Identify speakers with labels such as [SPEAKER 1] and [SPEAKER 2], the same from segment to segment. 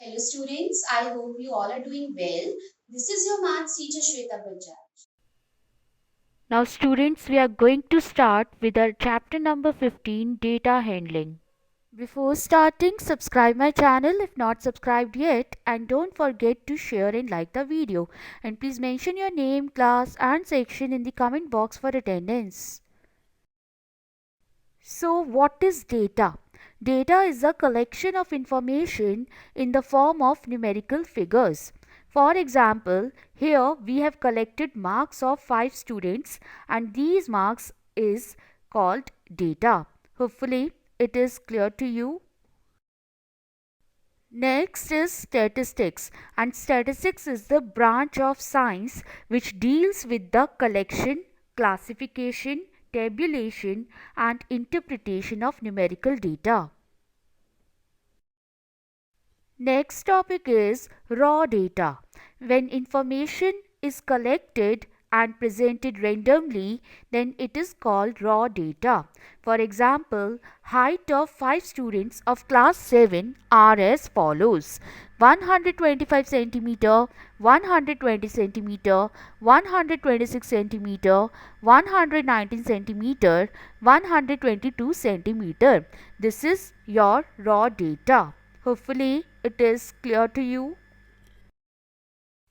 [SPEAKER 1] Hello students, I hope you all are doing well. This is your maths teacher Shweta Bajaj.
[SPEAKER 2] Now students, we are going to start with our chapter number 15, data handling. Before starting, subscribe my channel if not subscribed yet, and don't forget to share and like the video, and please mention your name, class and section in the comment box for attendance. So what is data? Data is a collection of information in the form of numerical figures. For example, here we have collected marks of 5 students and these marks is called data. Hopefully it is clear to you. Next is statistics, and statistics is the branch of science which deals with the collection, classification, tabulation and interpretation of numerical data. Next topic is raw data. When information is collected and presented randomly, then it is called raw data. For example, height of 5 students of class 7 are as follows: 125 centimeter, 120 centimeter, 126 centimeter, 119 centimeter, 122 centimeter. This is your raw data. Hopefully it is clear to you.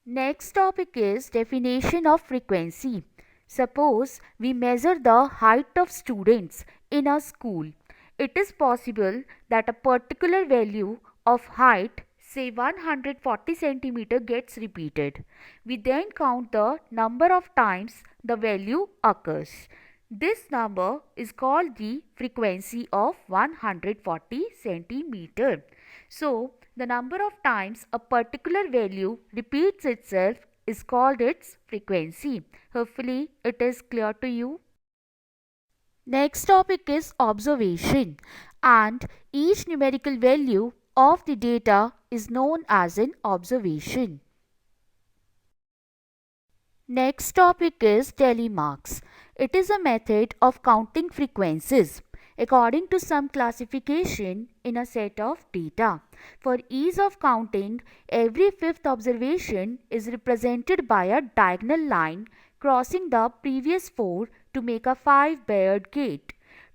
[SPEAKER 2] Next topic is definition of frequency. Suppose we measure the height of students in a school. It is possible that a particular value of height, say 140 centimeter, gets repeated. We then count the number of times the value occurs. This number is called the frequency of 140 centimeter. So, the number of times a particular value repeats itself is called its frequency. Hopefully, it is clear to you. Next topic is observation, and each numerical value of the data is known as an observation. Next topic is telemarks. It is a method of counting frequencies according to some classification in a set of data. For ease of counting, every fifth observation is represented by a diagonal line crossing the previous four to make a 5-layered gate.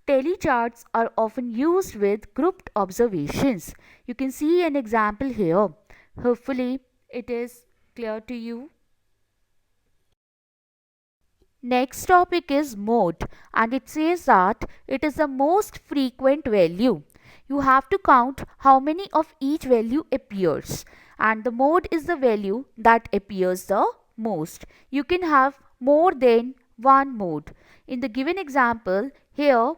[SPEAKER 2] Telecharts are often used with grouped observations. You can see an example here. Hopefully, it is clear to you. Next topic is mode, and it says that it is the most frequent value. You have to count how many of each value appears, and the mode is the value that appears the most. You can have more than one mode. In the given example, here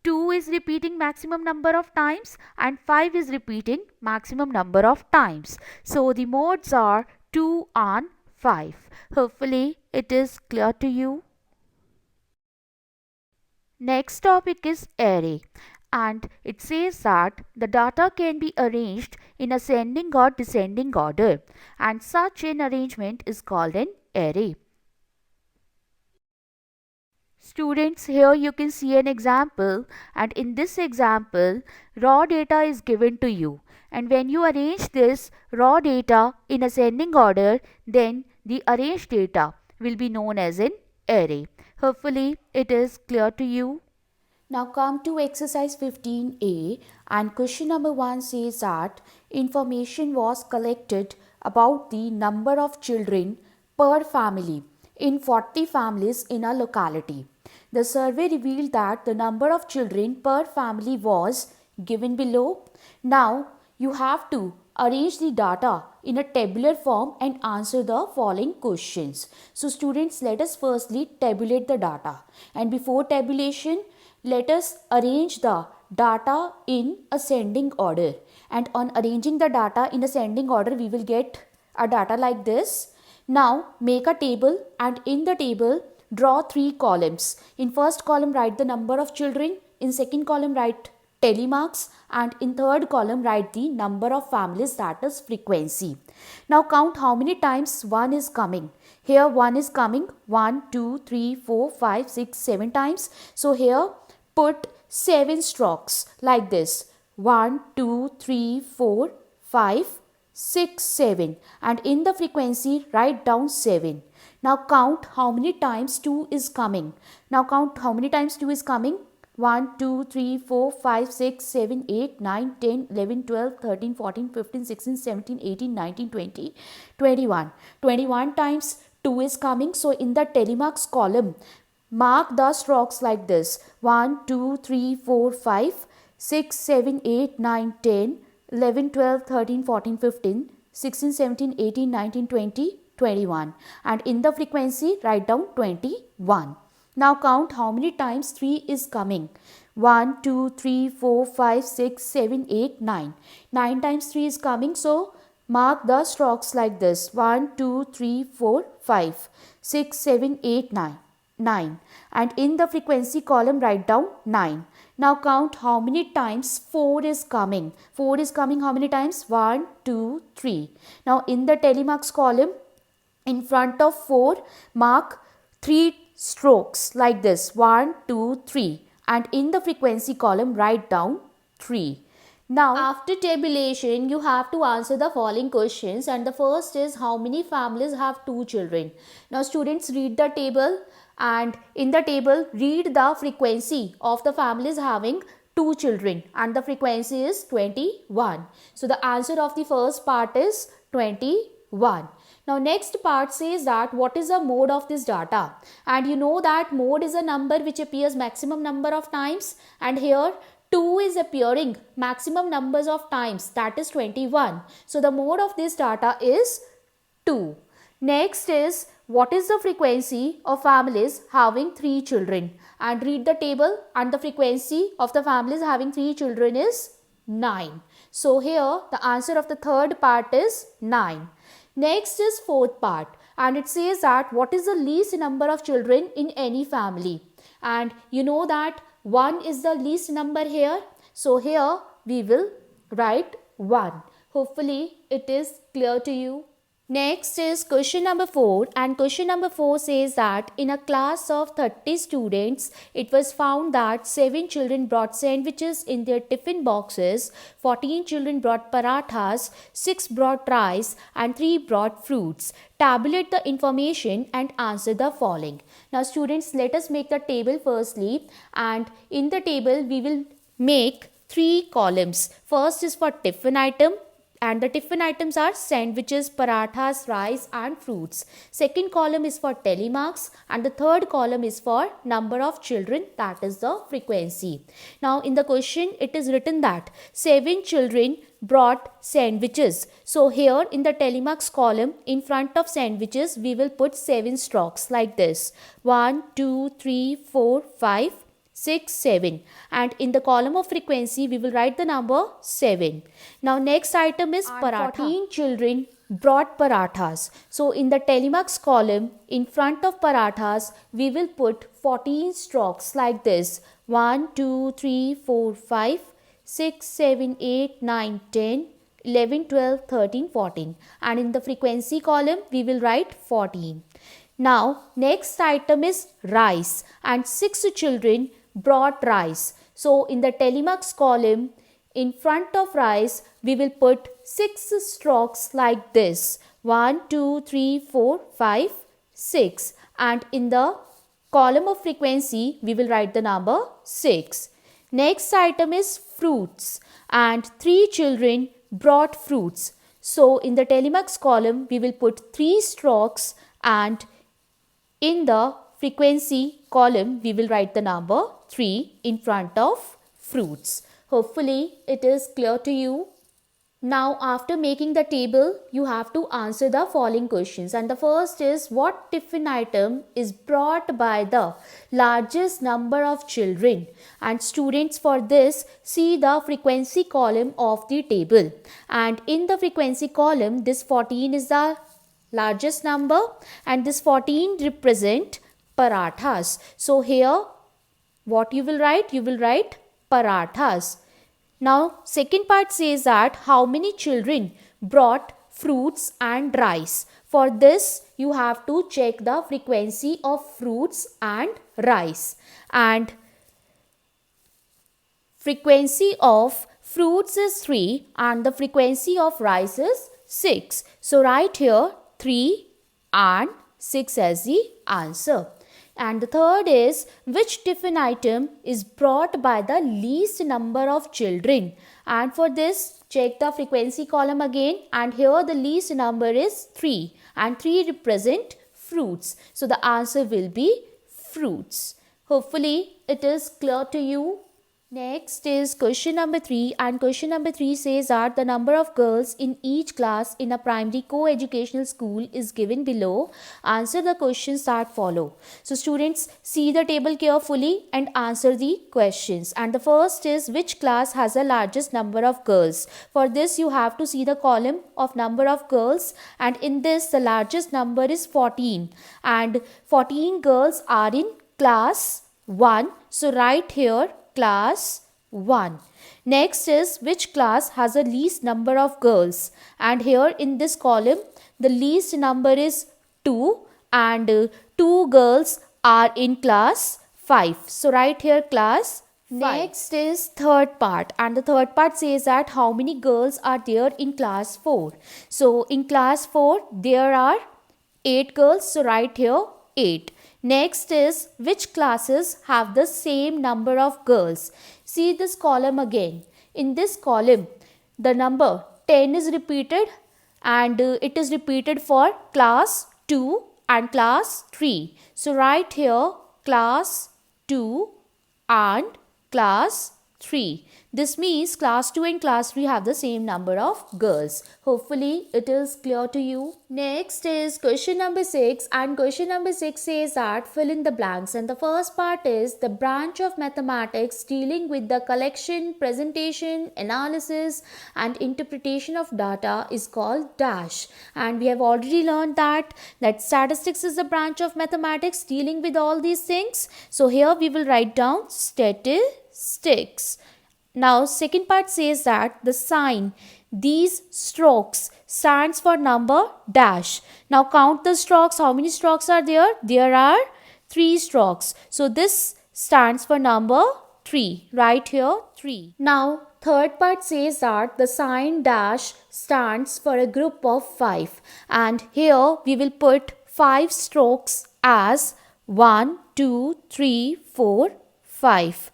[SPEAKER 2] 2 is repeating maximum number of times and 5 is repeating maximum number of times. So the modes are 2 and 5. Hopefully it is clear to you. Next topic is array, and it says that the data can be arranged in ascending or descending order, and such an arrangement is called an array. Students, here you can see an example, and in this example raw data is given to you, and when you arrange this raw data in ascending order, then the arranged data will be known as an array. Hopefully it is clear to you. Now come to exercise 15a, and question number 1 says that information was collected about the number of children per family in 40 families in a locality. The survey revealed that the number of children per family was given below. Now you have to arrange the data in a tabular form and answer the following questions. So students, let us firstly tabulate the data, and before tabulation let us arrange the data in ascending order, and on arranging the data in ascending order we will get a data like this. Now make a table, and in the table draw 3 columns. In first column write the number of children, in second column write telemarks, and in third column write the number of families, that is frequency. Now count how many times 1 is coming. Here 1 is coming 1, 2, 3, 4, 5, 6, 7 times. So here put 7 strokes like this: 1, 2, 3, 4, 5, 6, 7, and in the frequency write down 7. Now count how many times 2 is coming. Now count how many times 2 is coming. 1, 2, 3, 4, 5, 6, 7, 8, 9, 10, 11, 12, 13, 14, 15, 16, 17, 18, 19, 20, 21. 21 times 2 is coming. So in the telemarks column, mark the strokes like this. 1, 2, 3, 4, 5, 6, 7, 8, 9, 10, 11, 12, 13, 14, 15, 16, 17, 18, 19, 20, 21. And in the frequency, write down 21. Now count how many times 3 is coming. 1, 2, 3, 4, 5, 6, 7, 8, 9. 9 times 3 is coming. So mark the strokes like this. 1, 2, 3, 4, 5, 6, 7, 8, 9. 9. And in the frequency column, write down 9. Now count how many times 4 is coming. 4 is coming how many times? 1, 2, 3. Now in the telemarks column, in front of 4, mark 3 strokes like this. 1, 2, 3. And in the frequency column, write down 3. Now, after tabulation, you have to answer the following questions. And the first is, how many families have 2 children? Now, students, read the table. And in the table, read the frequency of the families having 2 children. And the frequency is 21. So, the answer of the first part is 21. Now next part says that what is the mode of this data, and you know that mode is a number which appears maximum number of times, and here 2 is appearing maximum numbers of times, that is 21. So the mode of this data is 2. Next is, what is the frequency of families having 3 children, and read the table, and the frequency of the families having 3 children is 9. So here the answer of the third part is 9. Next is fourth part, and it says that what is the least number of children in any family, and you know that 1 is the least number here. So here we will write 1. Hopefully it is clear to you. Next is question number 4, and question number 4 says that in a class of 30 students, it was found that 7 children brought sandwiches in their tiffin boxes, 14 children brought parathas, 6 brought rice and 3 brought fruits. Tabulate the information and answer the following. Now students, let us make the table firstly, and in the table we will make 3 columns. First is for tiffin item, and the tiffin items are sandwiches, parathas, rice and fruits. Second column is for telemarks, and the third column is for number of children, that is the frequency. Now in the question it is written that 7 children brought sandwiches. So here in the telemarks column, in front of sandwiches we will put 7 strokes like this. 1, 2, 3, 4, 5, 6, 7, and in the column of frequency we will write the number 7. Now next item is paratha. 14 children brought parathas. So in the telemarks column, in front of parathas we will put 14 strokes like this. 1, 2, 3, 4, 5, 6, 7, 8, 9, 10, 11, 12, 13, 14, and in the frequency column we will write 14. Now next item is rice, and 6 children brought rice. So in the telemarks column, in front of rice we will put 6 strokes like this. 1, 2, 3, 4, 5, 6, and in the column of frequency we will write the number 6. Next item is fruits, and 3 children brought fruits. So in the telemarks column we will put 3 strokes, and in the frequency column we will write the number 3 in front of fruits. Hopefully it is clear to you. Now after making the table, you have to answer the following questions, and the first is, what tiffin item is brought by the largest number of children? And students, for this, see the frequency column of the table, and in the frequency column this 14 is the largest number, and this 14 represent parathas. So here what you will write? You will write parathas. Now second part says that how many children brought fruits and rice. For this you have to check the frequency of fruits and rice, and frequency of fruits is 3 and the frequency of rice is 6. So write here 3 and 6 as the answer. And the third is, which tiffin item is brought by the least number of children? And for this, check the frequency column again, and here the least number is 3 and 3 represent fruits. So the answer will be fruits. Hopefully it is clear to you. Next is question number 3, and question number 3 says that the number of girls in each class in a primary co-educational school is given below. Answer the questions that follow. So students, see the table carefully and answer the questions. And the first is, which class has the largest number of girls? For this you have to see the column of number of girls, and in this the largest number is 14, and 14 girls are in class 1. So write here class 1. Next is, which class has the least number of girls? And here in this column the least number is 2, and 2 girls are in class 5. So write here class 5. Next is third part, and the third part says that how many girls are there in class 4. So in class 4 there are 8 girls. So write here 8. Next is, which classes have the same number of girls? See this column again. In this column, the number 10 is repeated, and it is repeated for class 2 and class 3. So write here class 2 and class 3. This means class 2 and class 3 have the same number of girls. Hopefully it is clear to you. Next is question number 6, and question number 6 says that fill in the blanks, and the first part is, the branch of mathematics dealing with the collection, presentation, analysis and interpretation of data is called dash. And we have already learned that statistics is the branch of mathematics dealing with all these things. So here we will write down statistics. Now second part says that the sign these strokes stands for number dash. Now count the strokes. How many strokes are there? There are 3 strokes. So this stands for number 3. Write here 3. Now third part says that the sign dash stands for a group of 5. And here we will put 5 strokes as 1, 2, 3, 4, 5.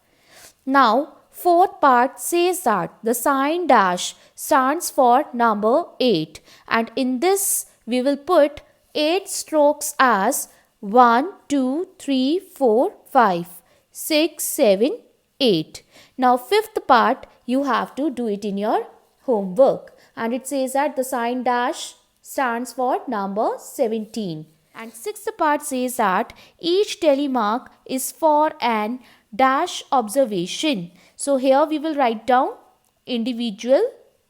[SPEAKER 2] Now fourth part says that the sign dash stands for number 8, and in this we will put 8 strokes as 1, 2, 3, 4, 5, 6, 7, 8. Now fifth part you have to do it in your homework, and it says that the sign dash stands for number 17. And sixth part says that each telemark is for an dash observation. So here we will write down individual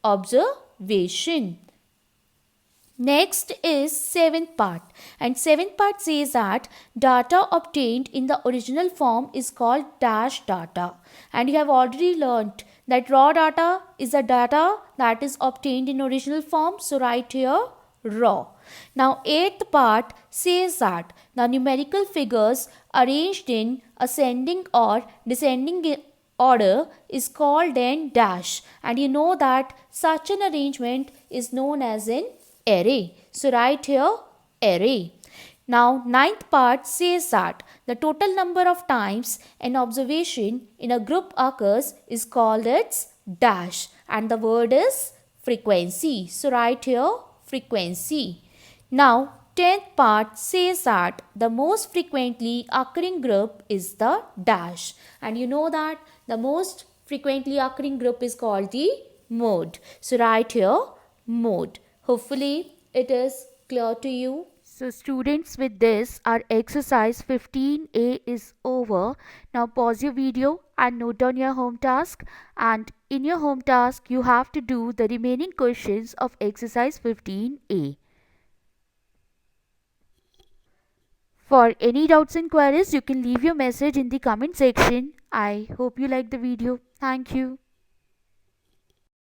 [SPEAKER 2] observation. Next is seventh part, and seventh part says that data obtained in the original form is called dash data. And you have already learnt that raw data is the data that is obtained in original form. So write here raw. Now eighth part says that the numerical figures arranged in ascending or descending order is called an dash, and you know that such an arrangement is known as an array. So write here array. Now ninth part says that the total number of times an observation in a group occurs is called its dash, and the word is frequency. So write here frequency. Now 10th part says that the most frequently occurring group is the dash, and you know that the most frequently occurring group is called the mode. So write here mode. Hopefully it is clear to you. So students, with this our exercise 15A is over. Now pause your video and note down your home task, and in your home task you have to do the remaining questions of exercise 15A. For any doubts and queries, you can leave your message in the comment section. I hope you liked the video. Thank you.